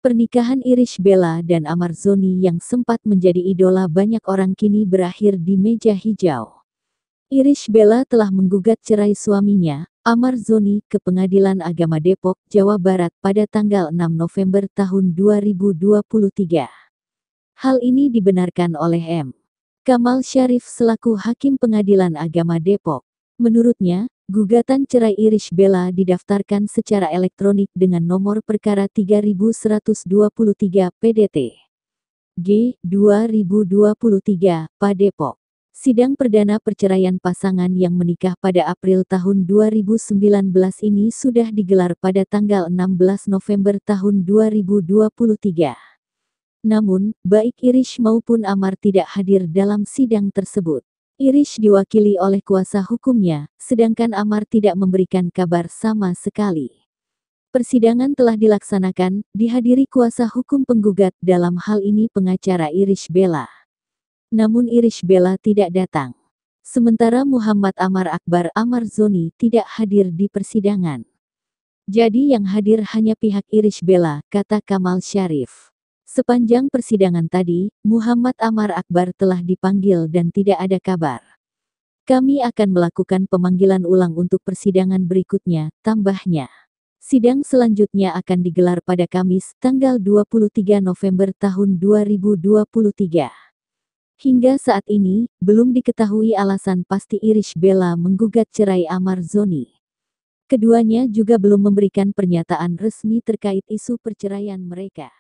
Pernikahan Irish Bella dan Amar Zoni yang sempat menjadi idola banyak orang kini berakhir di meja hijau. Irish Bella telah menggugat cerai suaminya, Amar Zoni, ke Pengadilan Agama Depok, Jawa Barat pada tanggal 6 November tahun 2023. Hal ini dibenarkan oleh M. Kamal Syarif selaku Hakim Pengadilan Agama Depok. Menurutnya, gugatan cerai Irish Bella didaftarkan secara elektronik dengan nomor perkara 3123 PDT G 2023 Padepok. Sidang perdana perceraian pasangan yang menikah pada April tahun 2019 ini sudah digelar pada tanggal 16 November tahun 2023. Namun, baik Irish maupun Amar tidak hadir dalam sidang tersebut. Irish diwakili oleh kuasa hukumnya, sedangkan Amar tidak memberikan kabar sama sekali. Persidangan telah dilaksanakan, dihadiri kuasa hukum penggugat, dalam hal ini pengacara Irish Bella. Namun Irish Bella tidak datang. Sementara Muhammad Amar Akbar Amar Zoni tidak hadir di persidangan. Jadi yang hadir hanya pihak Irish Bella, kata Kamal Syarif. Sepanjang persidangan tadi, Muhammad Amar Akbar telah dipanggil dan tidak ada kabar. Kami akan melakukan pemanggilan ulang untuk persidangan berikutnya, tambahnya. Sidang selanjutnya akan digelar pada Kamis, tanggal 23 November tahun 2023. Hingga saat ini, belum diketahui alasan pasti Irish Bella menggugat cerai Amar Zoni. Keduanya juga belum memberikan pernyataan resmi terkait isu perceraian mereka.